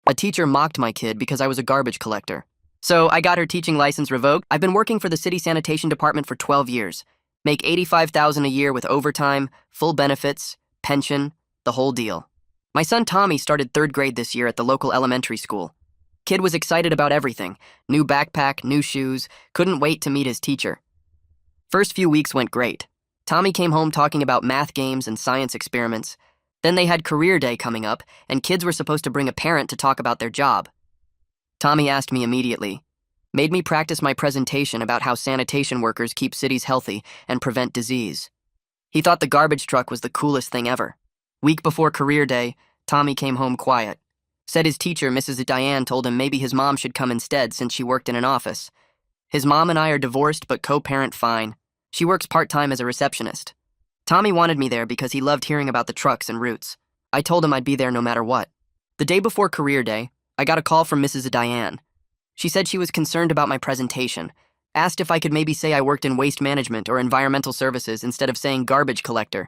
A teacher mocked my kid because I was a garbage collector. So I got her teaching license revoked. I've been working for the city sanitation department for 12 years. Make $85,000 a year with overtime, full benefits, pension, the whole deal. My son Tommy started 3rd grade this year at the local elementary school. Kid was excited about everything. New backpack, new shoes, couldn't wait to meet his teacher. First few weeks went great. Tommy came home talking about math games and science experiments. Then they had career day coming up, and kids were supposed to bring a parent to talk about their job. Tommy asked me immediately, made me practice my presentation about how sanitation workers keep cities healthy and prevent disease. He thought the garbage truck was the coolest thing ever. Week before career day, Tommy came home quiet. Said his teacher, Mrs. Diane, told him maybe his mom should come instead since she worked in an office. His mom and I are divorced but co-parent fine. She works part-time as a receptionist. Tommy wanted me there because he loved hearing about the trucks and routes. I told him I'd be there no matter what. The day before career day, I got a call from Mrs. Diane. She said she was concerned about my presentation, asked if I could maybe say I worked in waste management or environmental services instead of saying garbage collector.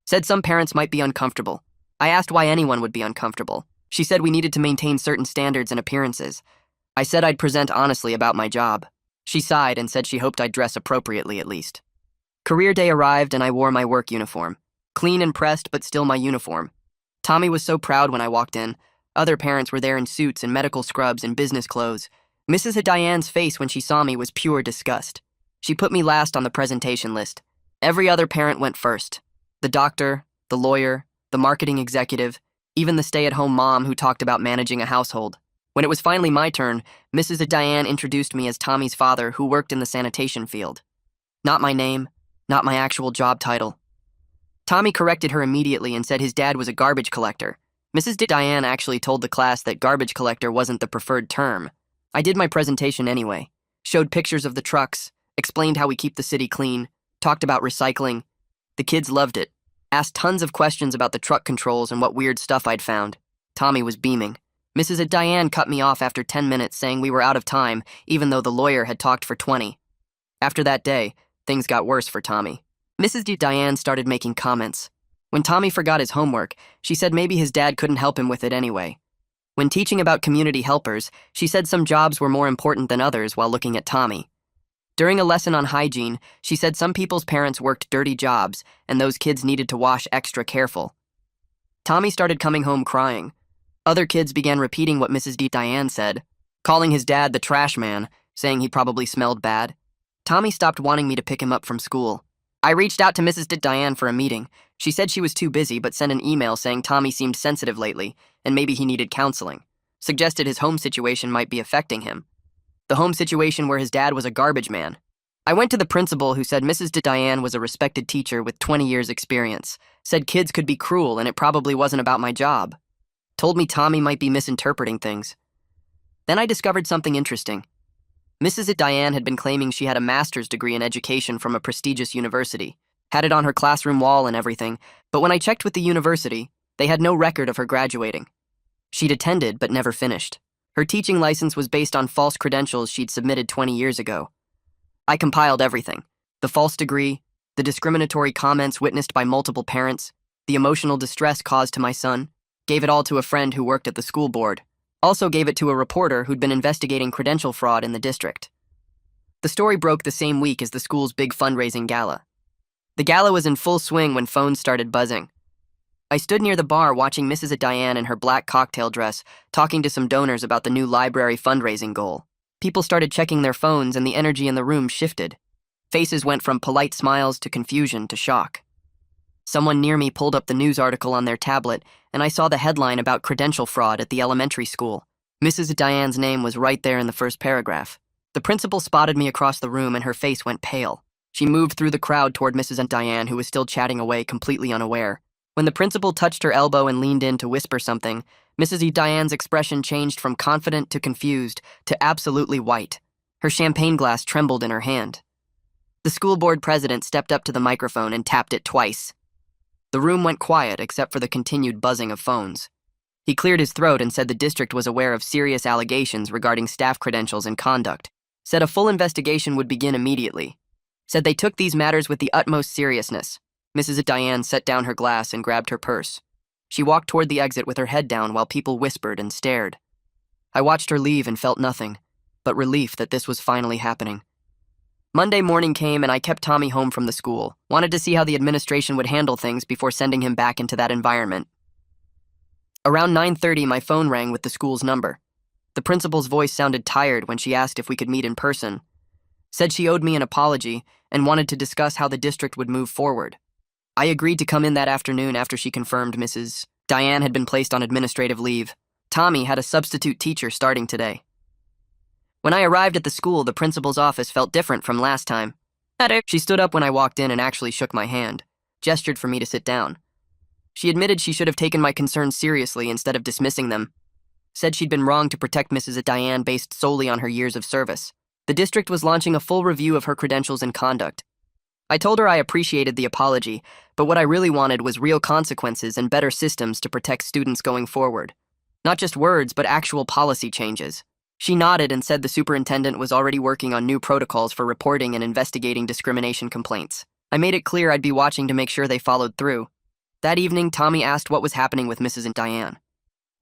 Said some parents might be uncomfortable. I asked why anyone would be uncomfortable. She said we needed to maintain certain standards and appearances. I said I'd present honestly about my job. She sighed and said she hoped I'd dress appropriately at least. Career day arrived and I wore my work uniform. Clean and pressed, but still my uniform. Tommy was so proud when I walked in. Other parents were there in suits and medical scrubs and business clothes. Mrs. Diane's face when she saw me was pure disgust. She put me last on the presentation list. Every other parent went first. The doctor, the lawyer, the marketing executive, even the stay-at-home mom who talked about managing a household. When it was finally my turn, Mrs. Diane introduced me as Tommy's father who worked in the sanitation field. Not my name, not my actual job title. Tommy corrected her immediately and said his dad was a garbage collector. Mrs. Diane actually told the class that garbage collector wasn't the preferred term. I did my presentation anyway, showed pictures of the trucks, explained how we keep the city clean, talked about recycling. The kids loved it, asked tons of questions about the truck controls and what weird stuff I'd found. Tommy was beaming. Mrs. Diane cut me off after 10 minutes saying we were out of time, even though the lawyer had talked for 20. After that day, things got worse for Tommy. Mrs. Diane started making comments. When Tommy forgot his homework, she said maybe his dad couldn't help him with it anyway. When teaching about community helpers, she said some jobs were more important than others while looking at Tommy. During a lesson on hygiene, she said some people's parents worked dirty jobs, and those kids needed to wash extra careful. Tommy started coming home crying. Other kids began repeating what Mrs. Diane said, calling his dad the trash man, saying he probably smelled bad. Tommy stopped wanting me to pick him up from school. I reached out to Mrs. Diane for a meeting. She said she was too busy but sent an email saying Tommy seemed sensitive lately and maybe he needed counseling. Suggested his home situation might be affecting him. The home situation where his dad was a garbage man. I went to the principal who said Mrs. Diane was a respected teacher with 20 years experience, said kids could be cruel and it probably wasn't about my job. Told me Tommy might be misinterpreting things. Then I discovered something interesting. Mrs. Diane had been claiming she had a master's degree in education from a prestigious university, had it on her classroom wall and everything, but when I checked with the university, they had no record of her graduating. She'd attended but never finished. Her teaching license was based on false credentials she'd submitted 20 years ago. I compiled everything: the false degree, the discriminatory comments witnessed by multiple parents, the emotional distress caused to my son, gave it all to a friend who worked at the school board. Also gave it to a reporter who'd been investigating credential fraud in the district. The story broke the same week as the school's big fundraising gala. The gala was in full swing when phones started buzzing. I stood near the bar watching Mrs. Diane in her black cocktail dress, talking to some donors about the new library fundraising goal. People started checking their phones and the energy in the room shifted. Faces went from polite smiles to confusion to shock. Someone near me pulled up the news article on their tablet, and I saw the headline about credential fraud at the elementary school. Mrs. Diane's name was right there in the first paragraph. The principal spotted me across the room and her face went pale. She moved through the crowd toward Mrs. Diane, who was still chatting away, completely unaware. When the principal touched her elbow and leaned in to whisper something, Mrs. Diane's expression changed from confident to confused to absolutely white. Her champagne glass trembled in her hand. The school board president stepped up to the microphone and tapped it twice. The room went quiet except for the continued buzzing of phones. He cleared his throat and said the district was aware of serious allegations regarding staff credentials and conduct, said a full investigation would begin immediately, said they took these matters with the utmost seriousness. Mrs. Diane set down her glass and grabbed her purse. She walked toward the exit with her head down while people whispered and stared. I watched her leave and felt nothing, but relief that this was finally happening. Monday morning came and I kept Tommy home from the school, wanted to see how the administration would handle things before sending him back into that environment. Around 9:30, my phone rang with the school's number. The principal's voice sounded tired when she asked if we could meet in person. Said she owed me an apology and wanted to discuss how the district would move forward. I agreed to come in that afternoon after she confirmed Mrs. Diane had been placed on administrative leave. Tommy had a substitute teacher starting today. When I arrived at the school, the principal's office felt different from last time. She stood up when I walked in and actually shook my hand, gestured for me to sit down. She admitted she should have taken my concerns seriously instead of dismissing them. Said she'd been wrong to protect Mrs. Diane based solely on her years of service. The district was launching a full review of her credentials and conduct. I told her I appreciated the apology, but what I really wanted was real consequences and better systems to protect students going forward. Not just words, but actual policy changes. She nodded and said the superintendent was already working on new protocols for reporting and investigating discrimination complaints. I made it clear I'd be watching to make sure they followed through. That evening, Tommy asked what was happening with Mrs. Diane.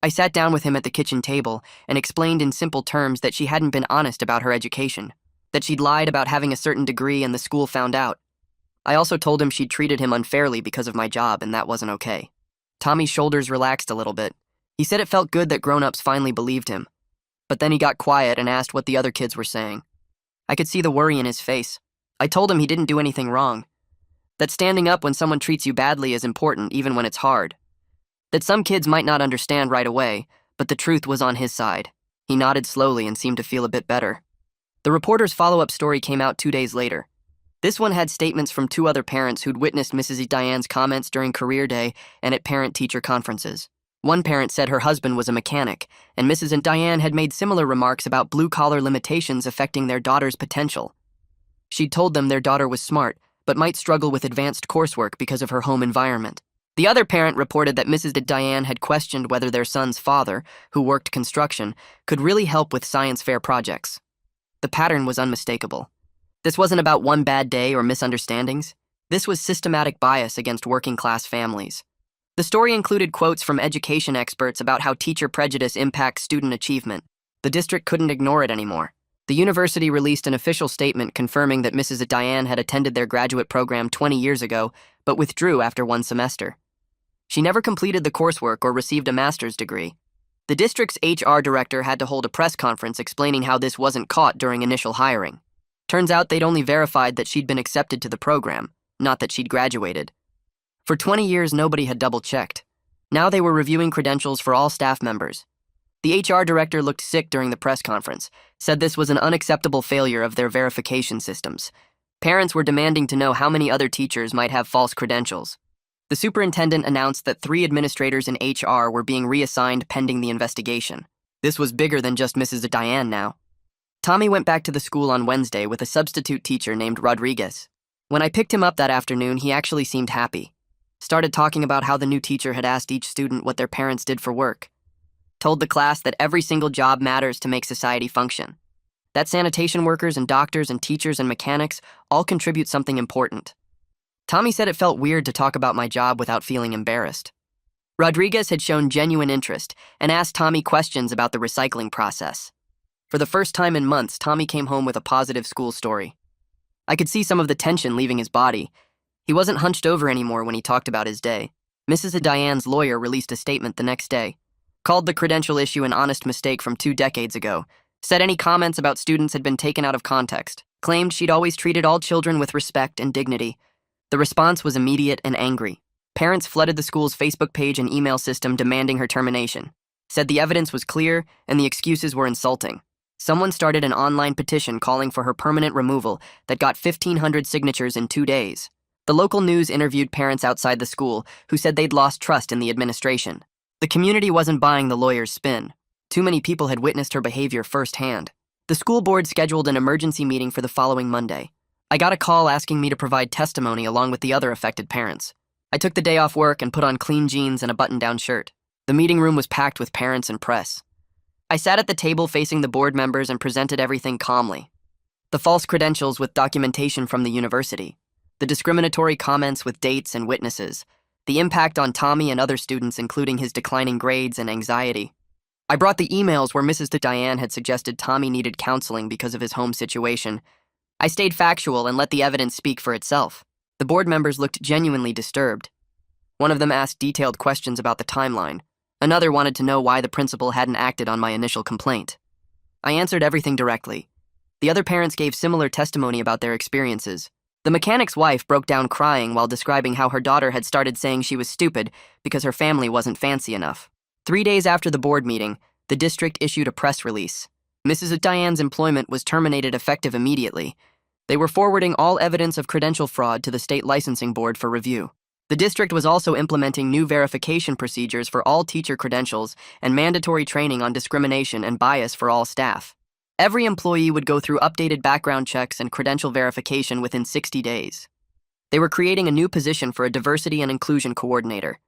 I sat down with him at the kitchen table and explained in simple terms that she hadn't been honest about her education, that she'd lied about having a certain degree and the school found out. I also told him she'd treated him unfairly because of my job and that wasn't okay. Tommy's shoulders relaxed a little bit. He said it felt good that grown-ups finally believed him. But then he got quiet and asked what the other kids were saying. I could see the worry in his face. I told him he didn't do anything wrong. That standing up when someone treats you badly is important even when it's hard. That some kids might not understand right away, but the truth was on his side. He nodded slowly and seemed to feel a bit better. The reporter's follow-up story came out 2 days later. This one had statements from 2 other parents who'd witnessed Mrs. Diane's comments during career day and at parent-teacher conferences. One parent said her husband was a mechanic, and Mrs. Diane had made similar remarks about blue-collar limitations affecting their daughter's potential. She'd told them their daughter was smart, but might struggle with advanced coursework because of her home environment. The other parent reported that Mrs. Diane had questioned whether their son's father, who worked construction, could really help with science fair projects. The pattern was unmistakable. This wasn't about one bad day or misunderstandings. This was systematic bias against working-class families. The story included quotes from education experts about how teacher prejudice impacts student achievement. The district couldn't ignore it anymore. The university released an official statement confirming that Mrs. Diane had attended their graduate program 20 years ago, but withdrew after 1 semester. She never completed the coursework or received a master's degree. The district's HR director had to hold a press conference explaining how this wasn't caught during initial hiring. Turns out they'd only verified that she'd been accepted to the program, not that she'd graduated. For 20 years, nobody had double-checked. Now they were reviewing credentials for all staff members. The HR director looked sick during the press conference, said this was an unacceptable failure of their verification systems. Parents were demanding to know how many other teachers might have false credentials. The superintendent announced that 3 administrators in HR were being reassigned pending the investigation. This was bigger than just Mrs. Diane now. Tommy went back to the school on Wednesday with a substitute teacher named Rodriguez. When I picked him up that afternoon, he actually seemed happy. Started talking about how the new teacher had asked each student what their parents did for work. Told the class that every single job matters to make society function. That sanitation workers and doctors and teachers and mechanics all contribute something important. Tommy said it felt weird to talk about my job without feeling embarrassed. Rodriguez had shown genuine interest and asked Tommy questions about the recycling process. For the first time in months, Tommy came home with a positive school story. I could see some of the tension leaving his body. He wasn't hunched over anymore when he talked about his day. Mrs. Diane's lawyer released a statement the next day, called the credential issue an honest mistake from 2 decades ago, said any comments about students had been taken out of context, claimed she'd always treated all children with respect and dignity. The response was immediate and angry. Parents flooded the school's Facebook page and email system demanding her termination, said the evidence was clear and the excuses were insulting. Someone started an online petition calling for her permanent removal that got 1,500 signatures in 2 days. The local news interviewed parents outside the school who said they'd lost trust in the administration. The community wasn't buying the lawyer's spin. Too many people had witnessed her behavior firsthand. The school board scheduled an emergency meeting for the following Monday. I got a call asking me to provide testimony along with the other affected parents. I took the day off work and put on clean jeans and a button-down shirt. The meeting room was packed with parents and press. I sat at the table facing the board members and presented everything calmly. The false credentials with documentation from the university, the discriminatory comments with dates and witnesses, the impact on Tommy and other students including his declining grades and anxiety. I brought the emails where Mrs. Diane had suggested Tommy needed counseling because of his home situation. I stayed factual and let the evidence speak for itself. The board members looked genuinely disturbed. One of them asked detailed questions about the timeline. Another wanted to know why the principal hadn't acted on my initial complaint. I answered everything directly. The other parents gave similar testimony about their experiences. The mechanic's wife broke down crying while describing how her daughter had started saying she was stupid because her family wasn't fancy enough. 3 days after the board meeting, the district issued a press release. Mrs. Diane's employment was terminated effective immediately. They were forwarding all evidence of credential fraud to the state licensing board for review. The district was also implementing new verification procedures for all teacher credentials and mandatory training on discrimination and bias for all staff. Every employee would go through updated background checks and credential verification within 60 days. They were creating a new position for a diversity and inclusion coordinator.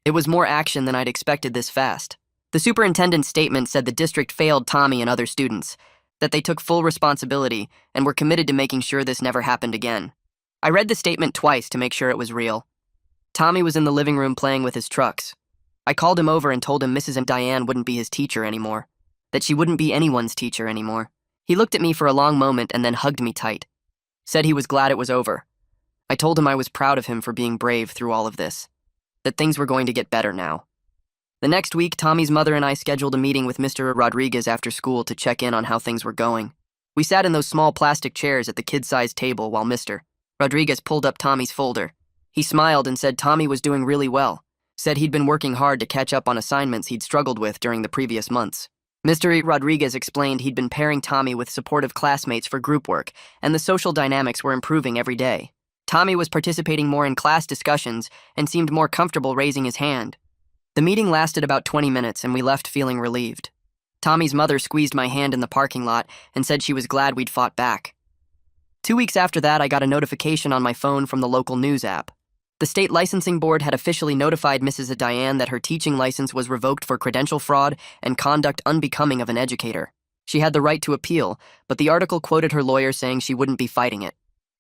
It was more action than I'd expected this fast. The superintendent's statement said the district failed Tommy and other students, that they took full responsibility and were committed to making sure this never happened again. I read the statement twice to make sure it was real. Tommy was in the living room playing with his trucks. I called him over and told him Mrs. Diane wouldn't be his teacher anymore, that she wouldn't be anyone's teacher anymore. He looked at me for a long moment and then hugged me tight. Said he was glad it was over. I told him I was proud of him for being brave through all of this, that things were going to get better now. The next week, Tommy's mother and I scheduled a meeting with Mr. Rodriguez after school to check in on how things were going. We sat in those small plastic chairs at the kid-sized table while Mr. Rodriguez pulled up Tommy's folder. He smiled and said Tommy was doing really well, said he'd been working hard to catch up on assignments he'd struggled with during the previous months. Mr. Rodriguez explained he'd been pairing Tommy with supportive classmates for group work, and the social dynamics were improving every day. Tommy was participating more in class discussions and seemed more comfortable raising his hand. The meeting lasted about 20 minutes and we left feeling relieved. Tommy's mother squeezed my hand in the parking lot and said she was glad we'd fought back. 2 weeks after that, I got a notification on my phone from the local news app. The state licensing board had officially notified Mrs. Diane that her teaching license was revoked for credential fraud and conduct unbecoming of an educator. She had the right to appeal, but the article quoted her lawyer saying she wouldn't be fighting it.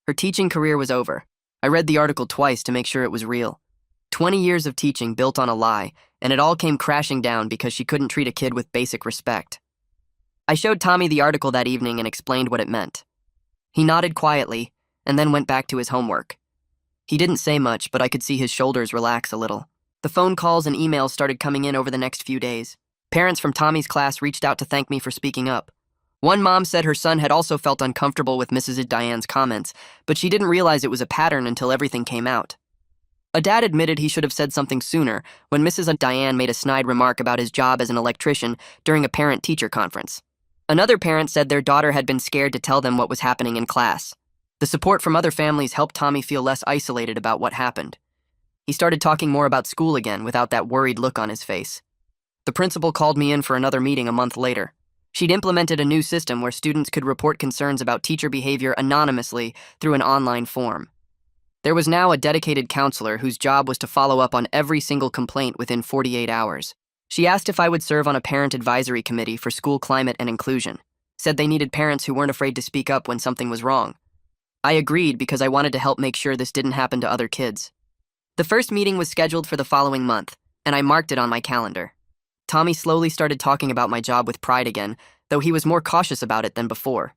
Her teaching career was over. I read the article twice to make sure it was real. 20 years of teaching built on a lie, and it all came crashing down because she couldn't treat a kid with basic respect. I showed Tommy the article that evening and explained what it meant. He nodded quietly, and then went back to his homework. He didn't say much, but I could see his shoulders relax a little. The phone calls and emails started coming in over the next few days. Parents from Tommy's class reached out to thank me for speaking up. One mom said her son had also felt uncomfortable with Mrs. Diane's comments, but she didn't realize it was a pattern until everything came out. A dad admitted he should have said something sooner when Mrs. Diane made a snide remark about his job as an electrician during a parent-teacher conference. Another parent said their daughter had been scared to tell them what was happening in class. The support from other families helped Tommy feel less isolated about what happened. He started talking more about school again without that worried look on his face. The principal called me in for another meeting a month later. She'd implemented a new system where students could report concerns about teacher behavior anonymously through an online form. There was now a dedicated counselor whose job was to follow up on every single complaint within 48 hours. She asked if I would serve on a parent advisory committee for school climate and inclusion, said they needed parents who weren't afraid to speak up when something was wrong. I agreed because I wanted to help make sure this didn't happen to other kids. The first meeting was scheduled for the following month, and I marked it on my calendar. Tommy slowly started talking about my job with pride again, though he was more cautious about it than before.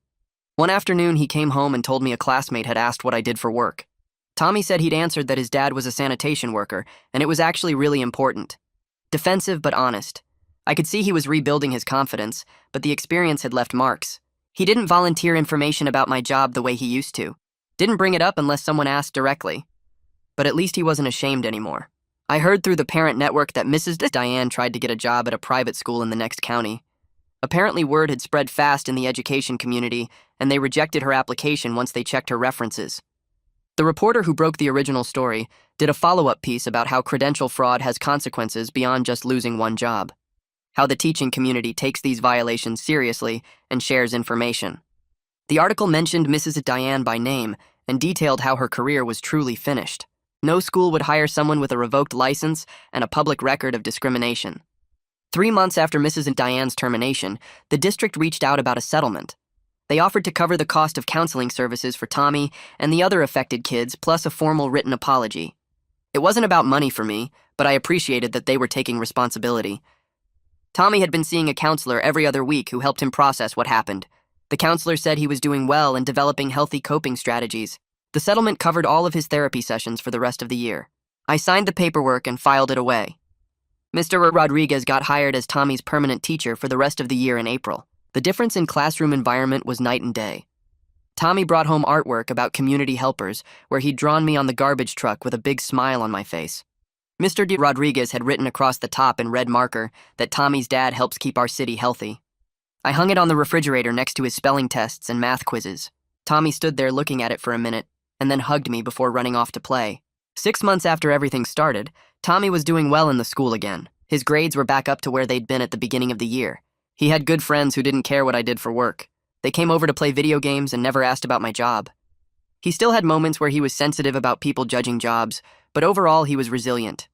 One afternoon, he came home and told me a classmate had asked what I did for work. Tommy said he'd answered that his dad was a sanitation worker, and it was actually really important. Defensive but honest. I could see he was rebuilding his confidence, but the experience had left marks. He didn't volunteer information about my job the way he used to. Didn't bring it up unless someone asked directly. But at least he wasn't ashamed anymore. I heard through the parent network that Mrs. Diane tried to get a job at a private school in the next county. Apparently word had spread fast in the education community, and they rejected her application once they checked her references. The reporter who broke the original story did a follow-up piece about how credential fraud has consequences beyond just losing one job. How the teaching community takes these violations seriously and shares information. The article mentioned Mrs. Diane by name and detailed how her career was truly finished. No school would hire someone with a revoked license and a public record of discrimination. 3 months after Mrs. Diane's termination, the district reached out about a settlement. They offered to cover the cost of counseling services for Tommy and the other affected kids, plus a formal written apology. It wasn't about money for me, but I appreciated that they were taking responsibility. Tommy had been seeing a counselor every other week who helped him process what happened. The counselor said he was doing well and developing healthy coping strategies. The settlement covered all of his therapy sessions for the rest of the year. I signed the paperwork and filed it away. Mr. Rodriguez got hired as Tommy's permanent teacher for the rest of the year in April. The difference in classroom environment was night and day. Tommy brought home artwork about community helpers, where he'd drawn me on the garbage truck with a big smile on my face. Mr. Rodriguez had written across the top in red marker that Tommy's dad helps keep our city healthy. I hung it on the refrigerator next to his spelling tests and math quizzes. Tommy stood there looking at it for a minute, and then hugged me before running off to play. 6 months after everything started, Tommy was doing well in the school again. His grades were back up to where they'd been at the beginning of the year. He had good friends who didn't care what I did for work. They came over to play video games and never asked about my job. He still had moments where he was sensitive about people judging jobs, but overall he was resilient.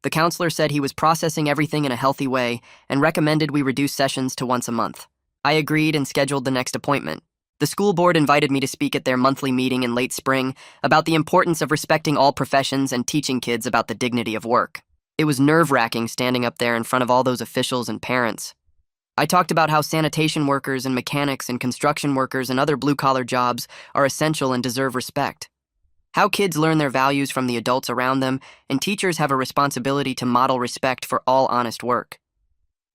The counselor said he was processing everything in a healthy way and recommended we reduce sessions to once a month. I agreed and scheduled the next appointment. The school board invited me to speak at their monthly meeting in late spring about the importance of respecting all professions and teaching kids about the dignity of work. It was nerve-wracking standing up there in front of all those officials and parents. I talked about how sanitation workers and mechanics and construction workers and other blue-collar jobs are essential and deserve respect. How kids learn their values from the adults around them, and teachers have a responsibility to model respect for all honest work.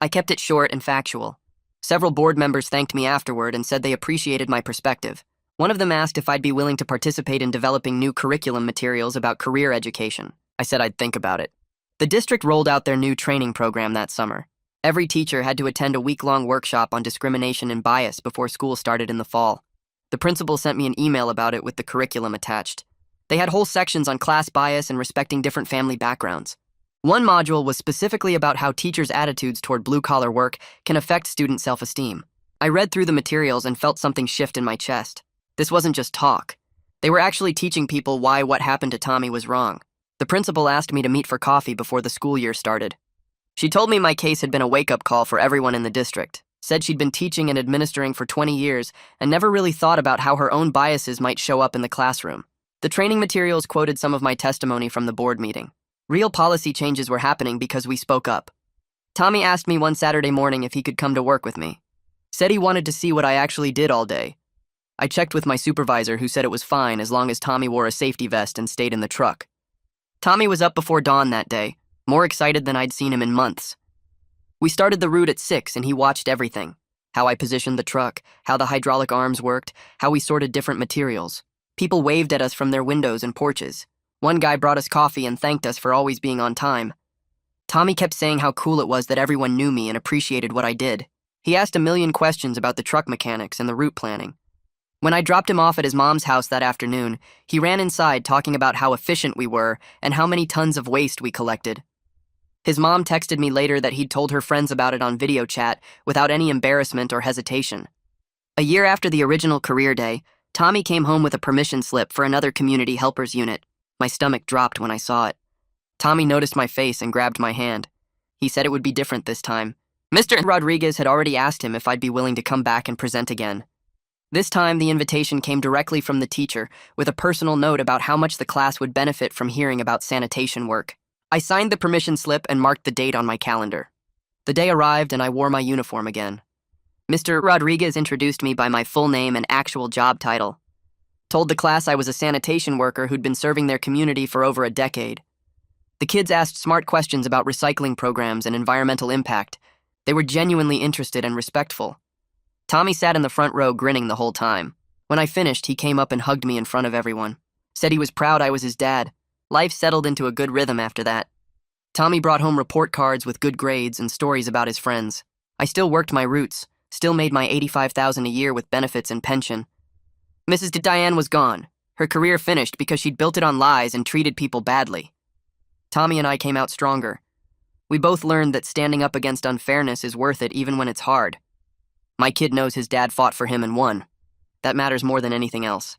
I kept it short and factual. Several board members thanked me afterward and said they appreciated my perspective. One of them asked if I'd be willing to participate in developing new curriculum materials about career education. I said I'd think about it. The district rolled out their new training program that summer. Every teacher had to attend a week-long workshop on discrimination and bias before school started in the fall. The principal sent me an email about it with the curriculum attached. They had whole sections on class bias and respecting different family backgrounds. One module was specifically about how teachers' attitudes toward blue-collar work can affect student self-esteem. I read through the materials and felt something shift in my chest. This wasn't just talk. They were actually teaching people why what happened to Tommy was wrong. The principal asked me to meet for coffee before the school year started. She told me my case had been a wake-up call for everyone in the district, said she'd been teaching and administering for 20 years and never really thought about how her own biases might show up in the classroom. The training materials quoted some of my testimony from the board meeting. Real policy changes were happening because we spoke up. Tommy asked me one Saturday morning if he could come to work with me. Said he wanted to see what I actually did all day. I checked with my supervisor, who said it was fine as long as Tommy wore a safety vest and stayed in the truck. Tommy was up before dawn that day, more excited than I'd seen him in months. We started the route at 6 and he watched everything. How I positioned the truck, how the hydraulic arms worked, how we sorted different materials. People waved at us from their windows and porches. One guy brought us coffee and thanked us for always being on time. Tommy kept saying how cool it was that everyone knew me and appreciated what I did. He asked a million questions about the truck mechanics and the route planning. When I dropped him off at his mom's house that afternoon, he ran inside talking about how efficient we were and how many tons of waste we collected. His mom texted me later that he'd told her friends about it on video chat without any embarrassment or hesitation. A year after the original career day, Tommy came home with a permission slip for another community helpers unit. My stomach dropped when I saw it. Tommy noticed my face and grabbed my hand. He said it would be different this time. Mr. Rodriguez had already asked him if I'd be willing to come back and present again. This time, the invitation came directly from the teacher with a personal note about how much the class would benefit from hearing about sanitation work. I signed the permission slip and marked the date on my calendar. The day arrived and I wore my uniform again. Mr. Rodriguez introduced me by my full name and actual job title. Told the class I was a sanitation worker who'd been serving their community for over a decade. The kids asked smart questions about recycling programs and environmental impact. They were genuinely interested and respectful. Tommy sat in the front row grinning the whole time. When I finished, he came up and hugged me in front of everyone. Said he was proud I was his dad. Life settled into a good rhythm after that. Tommy brought home report cards with good grades and stories about his friends. I still worked my roots, still made my $85,000 a year with benefits and pension. Mrs. Diane was gone. Her career finished because she'd built it on lies and treated people badly. Tommy and I came out stronger. We both learned that standing up against unfairness is worth it even when it's hard. My kid knows his dad fought for him and won. That matters more than anything else.